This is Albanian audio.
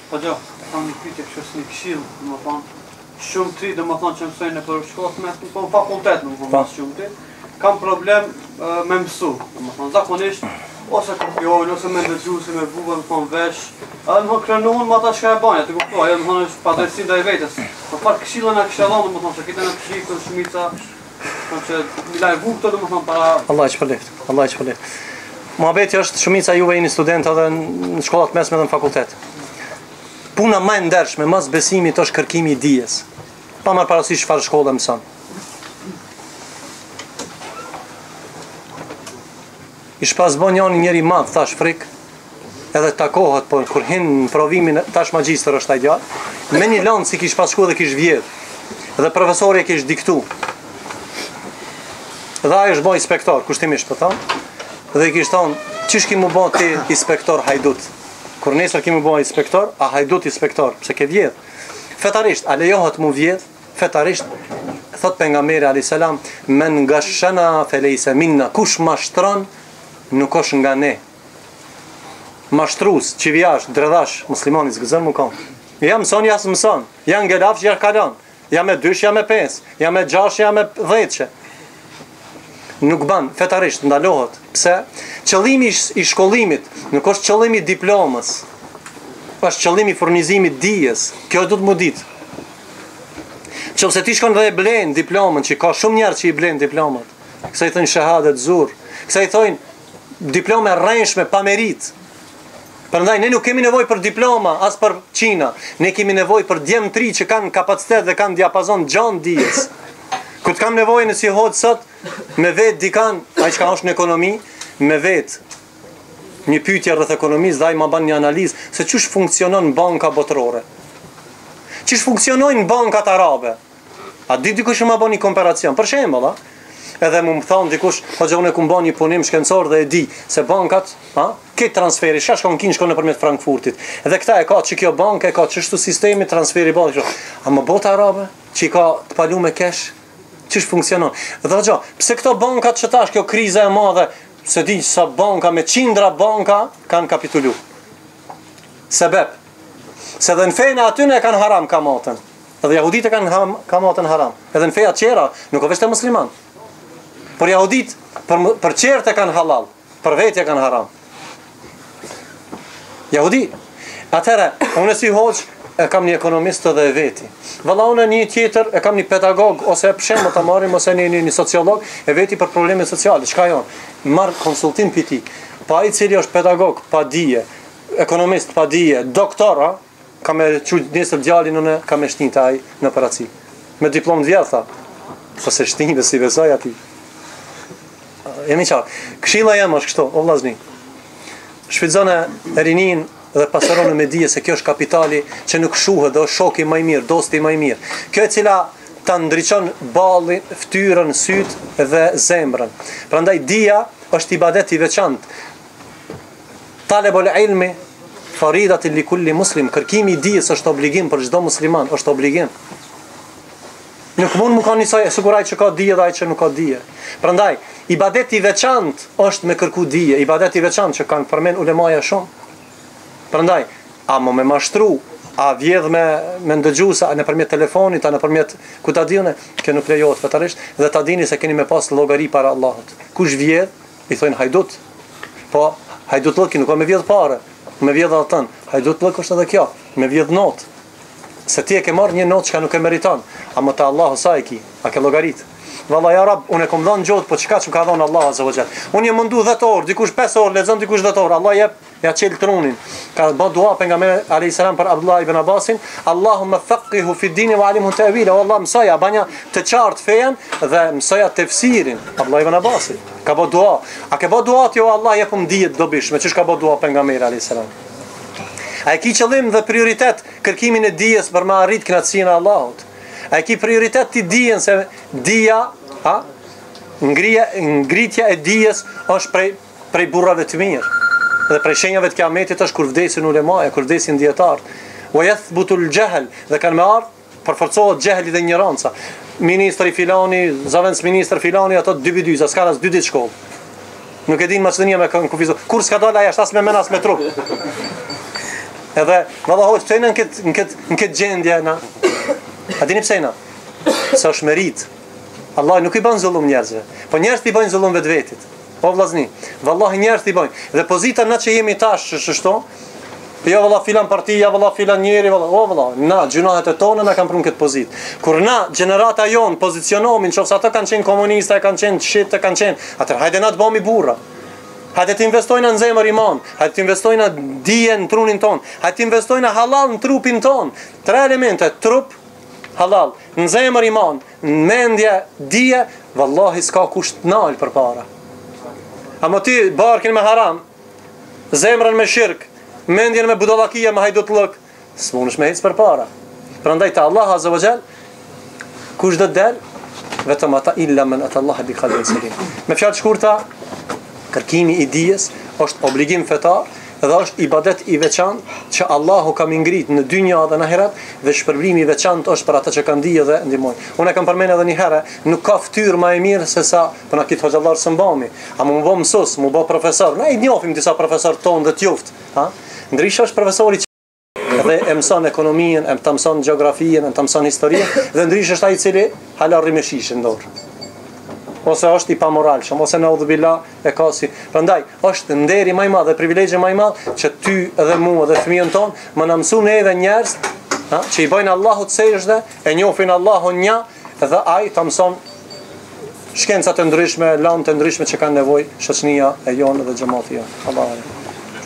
Po gjo, kam një pyetje kështu si një këshill, domethënë, shumë tri domethënë që mësojnë për shkollat me po fakultet, domethënë shumë tri, kam problem me mësu, domethënë zakonisht ose kopjojnë ose me ndëgju se me vuvën thon vesh, edhe më krenohen me ata çka e bajnë, të kuptoj, domethënë është padrejti ndaj vetes. Po fal këshilla na kishë dhënë domethënë se këtë na këshillë shumica, që milaj vukto domethënë para Allah e shpëleft. Allah e shpëleft. Muhabeti është shumica juve jeni studentë edhe në shkollat mesme dhe në fakultet. Puna më e ndershme, mas besimit është kërkimi i dijes. Pa marrë parasysh çfarë shkolle mëson. I shpasbon njëri madh, thash frik, edhe takohet, po kur hin në provimin, tash magjistër është ai djalë, me një lanë si kish pas shku dhe kish vjedh. Dhe profesori e kish diktu. Dhe ai është bë inspektor, kushtimisht po thonë. Dhe i kish thonë, çish ki mu bë ti inspektor hajdut? Kur nesër ki mu bë inspektor, a hajdut inspektor, pse ke vjedh? Fetarisht, a lejohet mu vjedh? Fetarisht, thot pejgamberi alayhis salam, men gashana feleysa minna, kush mashtron nuk është nga ne. Mashtrus, qivjash, dredhash, muslimani zgëzën më kom. Ja mëson, ja së mëson. Ja ngelafsh, ja kalon. Ja me 2, ja me 5. Ja me 6, ja me 10. Nuk ban, fetarisht, ndalohet. Pse? Qëllimi i shkollimit nuk është qëllimi i diplomës. Është qëllimi i furnizimit dijes. Kjo do të më ditë. Qëse ti shkon dhe e blen diplomën, që ka shumë njerë që i blen diplomët. Kësa i thënë shahadet zur. Kësa i thënë diplome rrenshme pa merit. Prandaj ne nuk kemi nevojë për diploma as për Çina. Ne kemi nevojë për djem tri që kanë kapacitet dhe kanë diapazon gjanë dijes. Kur të kam nevojë në si hod sot me vet dikan, ai çka është në ekonomi, me vet një pyetje rreth ekonomisë, dhe ai më bën një analizë se çish funksionon banka botërore. Çish funksionojnë bankat arabe. A di dikush më bën një komparacion? Për shembull, edhe më thonë dikush, hoxha unë kum bën një punim shkencor dhe e di se bankat, këtë transferi, shkon shkon nëpërmjet Frankfurtit. Edhe këta e ka që kjo bankë e ka çështu sistemi transferi bankë. A më bota arabe që ka të palu me kesh, çish funksionon? Dhe hoxha, pse këto bankat që tash kjo kriza e madhe, se di sa banka me qindra banka kanë kapitulu. Sebeb. Se dhe në fejnë aty ne kanë haram kamatën. Edhe jahudit e kanë kamatën haram. Edhe në feja tjera, nuk o veshte musliman. Por jahudit, për qertë e kanë halal, për vetje kanë haram. Jahudi. Atëherë, unë si hoq, e kam një ekonomist dhe veti. Valla unë një tjetër, e kam një pedagog, ose pshemë të marim, ose një sociolog, e veti për probleme sociale. Çka jonë? Marë konsultim për ti. Pa i cili është pedagog, pa dije, ekonomist, pa dije, doktora, ka me qujtë njësër djalin, unë ka me shtin të aj në operaci. Me diplom të vjetë, tha. Po se shtin dhe si besoj ati. Jemi qarë. Këshilla jem është kështu, o vllazni. Shfrytëzone rinin dhe pasërone me dije se kjo është kapitali që nuk shuhet dhe është shoki më i mirë, dosti më i mirë. Kjo e cila ta ndriçon ballin, fytyrën, syt dhe zemrën. Prandaj dija është ibadet i veçantë. Talebul ilmi faridatun li kulli muslim. Kërkimi i dijes është obligim për çdo musliman, është obligim. Nuk mund më ka njësaj, sigur ai që ka dije dhe ai që nuk ka dije. Prandaj, ibadet i veçantë është me kërku dije, ibadet i veçantë që kanë përmend ulemaja shumë. Prandaj, a më me mashtru, a vjedh me ndëgju sa nëpërmjet telefonit, a nëpërmjet ku ta diunë, kjo nuk lejohet fetarisht, dhe ta dini se keni me pas llogari para Allahut. Kush vjedh, i thonë hajdut. Po, hajdut lloki nuk ka me vjedh parë, me vjedh atën. Hajdut llok është edhe kjo, me vjedh not. Se ti e ke marrë një not që nuk e meriton, a më të Allahu sa e ki, a ke llogarit. Valla ja rab, unë e kom dhënë gjotë, po çka që ka dhënë Allah azza wa jall. Unë jam mundu 10 orë, dikush 5 orë, lexon dikush 10 orë. Allah jep, ja çel trunin. Ka bë dua pejgamberi alayhis salam për Abdullah ibn Abbasin, Allahumma faqihu fi din wa alimhu ta'wila. Wallah mësoja banja të qartë fejen dhe mësoja tefsirin. Abdullah ibn Abbasin ka bë dua. A ke bë dua ti o Allah jepum dijet dobishme, çish ka bë dua pejgamberi alayhis salam. A e ki qëllim dhe prioritet kërkimin e dijes për ma arrit kënaqësinë e Allahut? A e ki prioritet ti dijen se dija, ngritja e dijes është prej burrave të mirë. Dhe prej shenjave të kiametit është kur vdesin ulemaja, kur vdesin dietarët. Wa yathbutul jahl, dhe kanë me ardh përforcohet xehli dhe ignoranca. Ministri filani, zavendës ministër filani, ato 2 vidyza, s'ka as 2 ditë shkollë. Nuk e din Maqedonia me kufizo. Kur s'ka dalë jashtë as me menas me trup. Edhe vallahi pse në këtë gjendje na. A dini pse na? Sa është merit. Allah nuk I bën zullum njerëzve, po njerëzit I bëjnë zullum vetvetit. Po vllazni, vallahi njerëzit I bëjnë. Dhe pozita na që jemi tash ç'është, jo valla filan partia, valla filan njeri, valla, na gjunohet e tona na kanë prunë këtë pozitë. Kur na gjenerata jon pozicionohemi, nëse ata kanë qenë komunistë, kanë qenë shit, kanë qenë, atëherë hajde na të bëmi burra. Hajde të investojnë në zemër iman, hajde të investojnë në dije në trunin ton, hajde të investojnë në halal në trupin ton. 3 elemente, trup, halal, në zemër iman, në mendje, dije, vallahi s'ka kusht nal përpara. Amo ti barkin me haram, zemrën me shirk, mendjen me budallakia, me hajdutlëk, s'munësh me ecë përpara. Prandaj te Allah azza wa jall, kush do të del, vetëm ata illa men atallaha bi qalbin salim. Me fjalë shkurta, kërkimi I dijes është obligim fetar dhe është ibadet I veçantë që Allahu ka ngrit në dynja dhe në ahiret dhe shpërblimi I veçantë është për ata që kanë dije dhe ndihmojnë. Unë kam përmendur edhe një herë, nuk ka fytyrë më e mirë se sa për na kit hoxhallar së mbami. A më bë mësues, më bë profesor. Ne I njohim disa profesor tonë dhe t'juft, ha? Ndryshe është profesori dhe e mëson ekonominë, e mëson gjeografinë, e mëson historinë dhe ndryshe është ai I cili hala rri me shishe në dorë. Ose është I pamoralshëm, ose në udhbillah e ka si. Prandaj është nderi më I madh dhe privilegji më I madh që ty dhe mua dhe fëmijën ton më na mësuan edhe njerëz, që I bëjnë Allahut sejdë, e njohin Allahun një dhe ai ta mëson shkencat e ndryshme, lanë të ndryshme që kanë nevojë shoqënia e jonë dhe xhamati jonë. Allahu